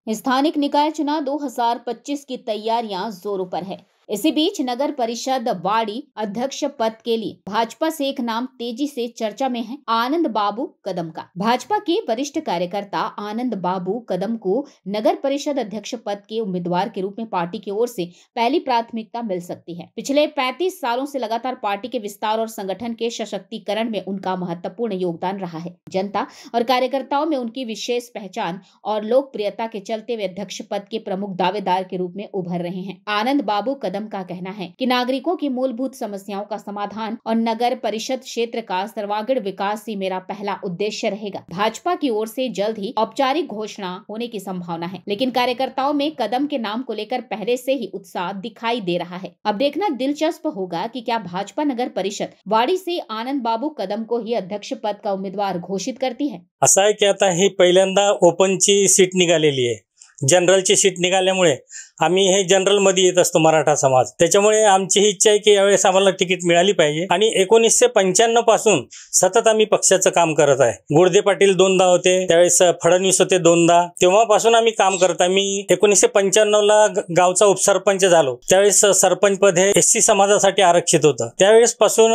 स्थानिक निकाय चुनाव 2025 की तैयारियां जोरों पर है। इसी बीच नगर परिषद वाड़ी अध्यक्ष पद के लिए भाजपा से एक नाम तेजी से चर्चा में है, आनंद बाबू कदम का। भाजपा के वरिष्ठ कार्यकर्ता आनंद बाबू कदम को नगर परिषद अध्यक्ष पद के उम्मीदवार के रूप में पार्टी की ओर से पहली प्राथमिकता मिल सकती है। पिछले 35 सालों से लगातार पार्टी के विस्तार और संगठन के सशक्तिकरण में उनका महत्वपूर्ण योगदान रहा है। जनता और कार्यकर्ताओं में उनकी विशेष पहचान और लोकप्रियता के चलते वे अध्यक्ष पद के प्रमुख दावेदार के रूप में उभर रहे हैं। आनंद बाबू कदम का कहना है कि नागरिकों की मूलभूत समस्याओं का समाधान और नगर परिषद क्षेत्र का सर्वांगीण विकास ही मेरा पहला उद्देश्य रहेगा। भाजपा की ओर से जल्द ही औपचारिक घोषणा होने की संभावना है, लेकिन कार्यकर्ताओं में कदम के नाम को लेकर पहले से ही उत्साह दिखाई दे रहा है। अब देखना दिलचस्प होगा कि क्या भाजपा नगर परिषद वाड़ी से आनंद बाबू कदम को ही अध्यक्ष पद का उम्मीदवार घोषित करती है। असं आहे की आता ही पहिल्यांदा ओपनची सीट निघालेली आहे। जनरलची सीट निघाल्यामुळे आम्ही हे जनरल मध्ये येत असतो मराठा समाज, त्याच्यामुळे आमची ही इच्छा आहे की यावेळेस आम्हाला तिकीट मिळाली पाहिजे। आणि 1995 पासून सतत आम्ही पक्षाचं काम करत आहे। गुडदे पाटील दोनदा होते, त्यावेळेस फडणवीस होते दोनदा, तेव्हापासून आम्ही काम करत आहे। मी 1995 ला गावचा उपसरपंच झालो, त्यावेळेस सरपंच पद हे एससी समाजासाठी आरक्षित होतं। त्यावेळेस पासून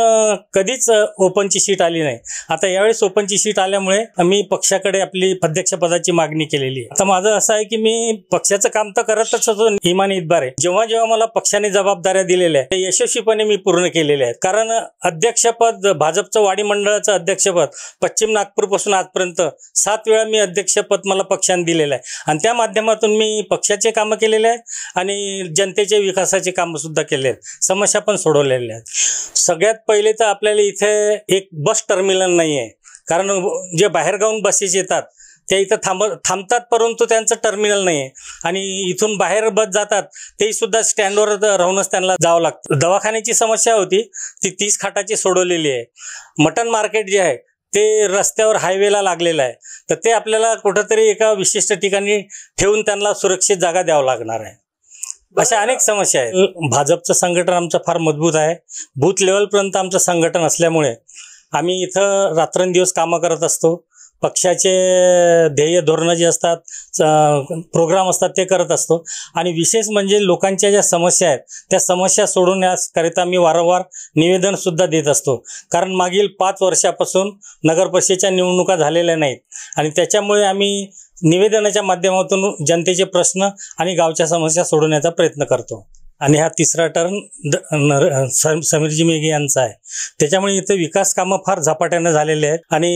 कधीच ओपनची सीट आली नाही। आता यावेळेस ओपनची सीट आल्यामुळे आम्ही पक्षाकडे आपली अध्यक्ष पदाची मागणी केलेली आहे। आता माझं असं आहे की मी पक्षाचं काम तर करतच होतो इमानी इतबारे, जेव्हा जेव्हा मला पक्षाने जबाबदाऱ्या दिलेल्या आहेत यशस्वीपणे मी पूर्ण केलेल्या आहेत। कारण अध्यक्षपद भाजपचं वाडी मंडळाचं अध्यक्षपद पश्चिम नागपूर पासून आजपर्यंत 7 वेळा मी अध्यक्षपद मला पक्षाने दिलेलं आहे आणि त्या माध्यमातून मी पक्षाचे कामं केलेले आहेत आणि जनतेचे विकासाचे कामं सुद्धा केले आहेत, समस्या पण सोडवलेल्या आहेत। सगळ्यात पहिले तर आपल्याला इथे एक बस टर्मिनल नाही आहे, कारण जे बाहेरगावून बसेस येतात ते इथं थांबतात, परंतु त्यांचं टर्मिनल नाही आहे आणि इथून बाहेर बस जातात ते सुद्धा स्टँडवर राहूनच त्यांना जावं लागतं। दवाखान्याची समस्या होती ती 30 खाटाची सोडवलेली आहे। मटन मार्केट जे आहे ते रस्त्यावर हायवेला लागलेलं आहे, तर ते आपल्याला कुठेतरी एका विशिष्ट ठिकाणी ठेवून त्यांना सुरक्षित जागा द्यावं लागणार आहे। अशा अनेक समस्या आहेत। भाजपचं संघटन आमचं फार मजबूत आहे, बूथ लेवलपर्यंत आमचं संघटन असल्यामुळे आम्ही इथं रात्रंदिवस कामं करत असतो। पक्षाचे ध्येय धोरणं जे असतात, प्रोग्राम असतात ते करत असतो आणि विशेष म्हणजे लोकांच्या ज्या समस्या आहेत त्या समस्या सोडवण्याकरिता मी वारंवार निवेदन सुद्धा देत असतो। कारण मागील 5 वर्षापासून नगर परिषदेच्या निवडणुका झालेल्या नाहीत आणि त्याच्यामुळे आम्ही निवेदनाच्या माध्यमातून जनतेचे प्रश्न आणि गावच्या समस्या सोडवण्याचा प्रयत्न करतो। आणि हा तिसरा टर्न समीरजी मेघे यांचा आहे, त्याच्यामुळे इथे विकास कामं फार झपाट्याने झालेले आहेत आणि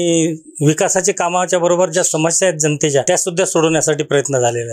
विकासाच्या कामाच्या बरोबर ज्या समस्या आहेत जनतेच्या त्या सुद्धा सोडवण्यासाठी प्रयत्न झालेला आहे।